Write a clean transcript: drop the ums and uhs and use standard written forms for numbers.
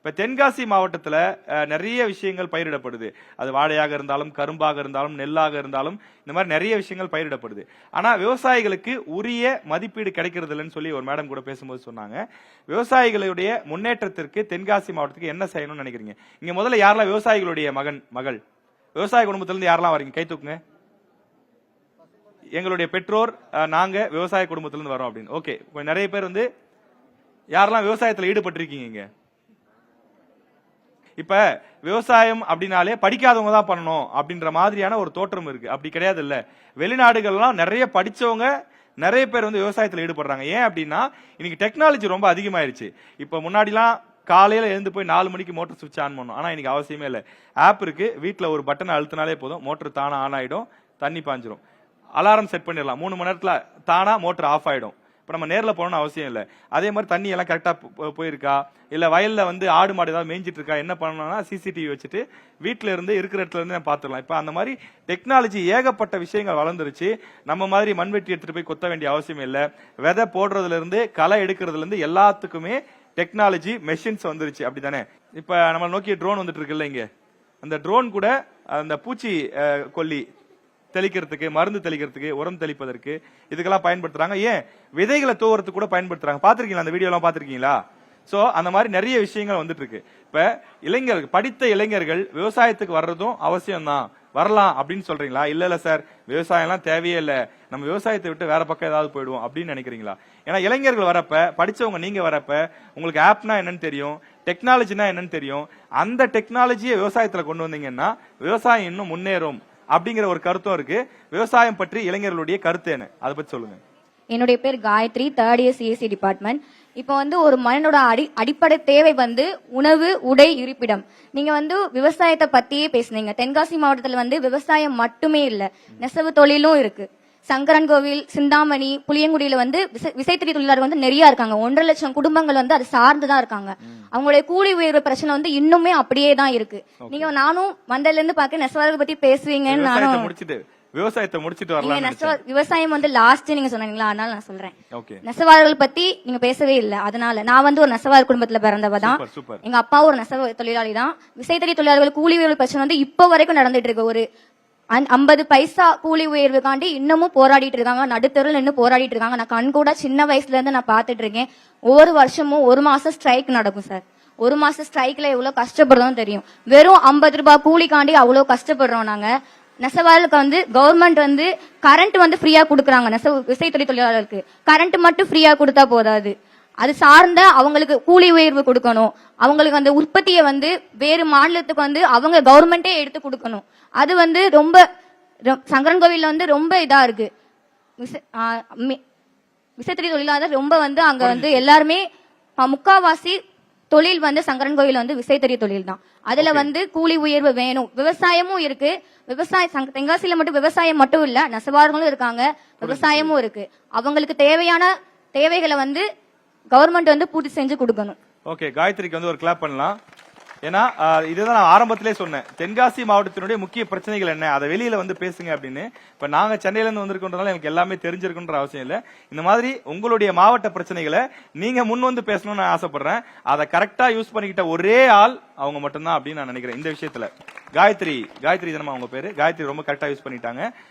இப்ப தென்காசி மாவட்டத்துல நிறைய விஷயங்கள் பயிரிடப்படுது. அது வாழையாக இருந்தாலும், கரும்பாக இருந்தாலும், நெல்லாக இருந்தாலும், இந்த மாதிரி நிறைய விஷயங்கள் பயிரிடப்படுது. ஆனா விவசாயிகளுக்கு உரிய மதிப்பீடு கிடைக்கிறது இல்லைன்னு சொல்லி ஒரு மேடம் கூட பேசும்போது சொன்னாங்க. விவசாயிகளுடைய முன்னேற்றத்திற்கு தென்காசி மாவட்டத்துக்கு என்ன செய்யணும்னு நினைக்கிறீங்க? இங்க முதல்ல யாரெல்லாம் விவசாயிகளுடைய மகள் விவசாய குடும்பத்துல இருந்து யாரெல்லாம் வரீங்க? கை தூக்குங்க. எங்களுடைய பெற்றோர் நாங்க விவசாய குடும்பத்திலிருந்து வரோம் அப்படின்னு. ஓகே, நிறைய பேர் வந்து யாரெல்லாம் விவசாயத்துல ஈடுபட்டிருக்கீங்க? இப்ப விவசாயம் அப்படின்னாலே படிக்காதவங்க தான் பண்ணணும் அப்படின்ற மாதிரியான ஒரு தோற்றம் இருக்கு. அப்படி கிடையாது இல்ல. வெளிநாடுகள்லாம் நிறைய படிச்சவங்க நிறைய பேர் வந்து விவசாயத்துல ஈடுபடுறாங்க. ஏன் அப்படின்னா இன்னைக்கு டெக்னாலஜி ரொம்ப அதிகமாயிருச்சு. இப்ப முன்னாடிலாம் காலையில எழுந்து போய் 4 மணிக்கு மோட்டர் சுவிட்ச் ஆன் பண்ணும். ஆனா இன்னைக்கு அவசியமே இல்லை. ஆப் இருக்கு, வீட்டுல ஒரு பட்டன் அழுத்தினாலே போதும், மோட்டர் தானா ஆன் ஆயிடும், தண்ணி பாஞ்சிரும். அலாரம் செட் பண்ணிடலாம், 3 மணி நேரத்துல தானா மோட்டர் ஆஃப் ஆயிடும். இப்ப நம்ம நேர்ல போகணும்னு அவசியம் இல்லை. அதே மாதிரி தண்ணி எல்லாம் கரெக்டா போயிருக்கா, இல்ல வயல்ல வந்து ஆடு மாடு ஏதாவது மேய்ஞ்சிட்டு இருக்கா, என்ன பண்ணணும்னா சிசிடிவி வச்சுட்டு வீட்டுல இருந்து இருக்கிற இடத்துல இருந்து பாத்துடலாம். இப்ப அந்த மாதிரி டெக்னாலஜி ஏகப்பட்ட விஷயங்கள் வளர்ந்துருச்சு. நம்ம மாதிரி மண்வெட்டி எடுத்துட்டு போய் கொத்த வேண்டிய அவசியம் இல்லை. விதை போடுறதுல இருந்து களை எடுக்கிறதுல இருந்து எல்லாத்துக்குமே டெக்னாலஜி மெஷின்ஸ் வந்துருச்சு. அப்படித்தானே? இப்ப நம்ம நோக்கி ட்ரோன் வந்துட்டு இருக்குல்ல, இங்க அந்த ட்ரோன் கூட அந்த பூச்சி கொல்லி தெளிக்கிறதுக்கு, மருந்து தெளிக்கிறதுக்கு, உரம் தெளிப்பதற்கு இதுக்கெல்லாம் பயன்படுத்துறாங்க. ஏன் விதைகளை தூவுறதுக்கு கூட பயன்படுத்துறாங்க. பாத்திருக்கீங்களா? அந்த வீடியோ எல்லாம் பாத்திருக்கீங்களா? சோ அந்த மாதிரி நிறைய விஷயங்கள் வந்துட்டு இருக்கு. இப்ப இளைஞர்கள், படித்த இளைஞர்கள் விவசாயத்துக்கு வர்றதும் அவசியம் தான், வரலாம் அப்படின்னு சொல்றீங்களா? இல்ல சார், விவசாயம் எல்லாம் தேவையே இல்ல, நம்ம விவசாயத்தை விட்டு வேற பக்கம் ஏதாவது போயிடுவோம் அப்படின்னு நினைக்கிறீங்களா? ஏன்னா இளைஞர்கள் வரப்ப, படிச்சவங்க நீங்க வரப்ப உங்களுக்கு ஆப்னா என்னன்னு தெரியும், டெக்னாலஜினா என்னன்னு தெரியும். அந்த டெக்னாலஜியை விவசாயத்துல கொண்டு வந்தீங்கன்னா விவசாயம் இன்னும் முன்னேறும் அப்படிங்கிற ஒரு கருத்தும் இருக்கு. விவசாயம் பற்றி இளைஞர்களுடைய கருத்து என்ன, அதை பத்தி சொல்லுங்க. என்னுடைய பேர் Gayatri, 3rd year CSC department. இப்போ வந்து ஒரு மனிதனோட அடிப்படை தேவை வந்து உணவு, உடை, இருப்பிடம். நீங்க வந்து விவசாயத்தை பத்தியே பேசுனீங்க. தென்காசி மாவட்டத்துல வந்து விவசாயம் மட்டுமே இல்ல, நெசவு தொழிலும் இருக்கு. சங்கரன்கோவில், சிந்தாமணி, புளியங்குடியில வந்து விசைத்தறி தொழிலாளர்கள் வந்து நிறைய இருக்காங்க. 1.5 லட்சம் குடும்பங்கள் வந்து அது சார்ந்துதான் இருக்காங்க. அவங்களுடைய கூலி உயர்வு பிரச்சனை வந்து இன்னுமே அப்படியே தான் இருக்கு. நீங்க நானும் வந்ததுல இருந்து பாக்க நெசவாளர்கள் பத்தி பேசுவீங்கன்னு நானும் விவசாயத்தை முடிச்சிட்டு வரலாம். விவசாயம் வந்து லாஸ்ட் நீங்க சொன்னீங்களா, அதனால நான் சொல்றேன். நெசவாளர்கள் பத்தி நீங்க பேசவே இல்ல. அதனால நான் வந்து ஒரு நெசவாளர் குடும்பத்துல பிறந்தவ தான். எங்க அப்பா ஒரு நெசவு தொழிலாளி தான். விசைத்தறி தொழிலாளர்கள் கூலி உயர்வு பிரச்சனை வந்து இப்ப வரைக்கும் நடந்துட்டு இருக்கு. ஒரு 50 பைசா கூலி உயர்வுக்காண்டி இன்னமும் போராடிட்டு இருக்காங்க. நடுத்தருள் நின்று போராடிட்டு இருக்காங்க. நான் கண் கூட சின்ன வயசுல இருந்து நான் பாத்துட்டு இருக்கேன். ஒவ்வொரு வருஷமும் 1 மாசம் ஸ்ட்ரைக் நடக்கும் சார். 1 மாசம் ஸ்ட்ரைக்ல எவ்வளவு கஷ்டப்படுறோம் தெரியும். வெறும் 50 ரூபாய் கூலிக்காண்டி அவ்வளவு கஷ்டப்படுறோம் நாங்க. நெசவாளருக்கு வந்து கவர்மெண்ட் வந்து கரண்ட் வந்து ஃப்ரீயா கொடுக்குறாங்க. விசைத்தறி தொழிலாளர்களுக்கு கரண்ட் மட்டும் ஃப்ரீயா கொடுத்தா போதாது, அது சார்ந்த அவங்களுக்கு கூலி உயர்வு கொடுக்கணும். அவங்களுக்கு அந்த உற்பத்தியை வந்து வேறு மாநிலத்துக்கு வந்து அவங்க கவர்மெண்டே எடுத்து கொடுக்கணும். அது வந்து ரொம்ப சங்கரன்கோவில்ல வந்து ரொம்ப இதா இருக்கு. விசைத்தறி தொழிலாளர் ரொம்ப வந்து அங்க வந்து எல்லாருமே முக்காவாசி தொழில் வந்து சங்கரன்கோவில் வந்து விசைத்தறி தொழில் தான். அதுல வந்து கூலி உயர்வு வேணும். விவசாயமும் இருக்கு. தென்காசியில மட்டும் விவசாயம் மட்டும் இல்ல, நெசவாளர்களும் இருக்காங்க, விவசாயமும் இருக்கு. அவங்களுக்கு தேவையான தேவைகளை வந்து கவர்மெண்ட் வந்து பூர்த்தி செஞ்சு கொடுக்கணும். ஓகே, காயத்ரிக்கு வந்து ஒரு கிளாப் பண்ணலாம். ஏன்னா இதுதான் நான் ஆரம்பத்திலே சொன்னேன், தென்காசி மாவட்டத்தினுடைய முக்கிய பிரச்சனைகள் என்ன, அதை வெளியில வந்து பேசுங்க அப்படின்னு. இப்ப நாங்க சென்னையில இருந்து வந்திருக்கோன்றதால எனக்கு எல்லாமே தெரிஞ்சிருக்குன்ற அவசியம் இல்ல. இந்த மாதிரி உங்களுடைய மாவட்ட பிரச்சனைகளை நீங்க முன் வந்து பேசணும்னு நான் ஆசைப்படுறேன். அதை கரெக்டா யூஸ் பண்ணிக்கிட்ட ஒரே ஆள் அவங்க மட்டும்தான் அப்படின்னு நான் நினைக்கிறேன் இந்த விஷயத்துல. காயத்ரி தானமா உங்க பேரு? காயத்ரி ரொம்ப கரெக்டா யூஸ் பண்ணிட்டாங்க.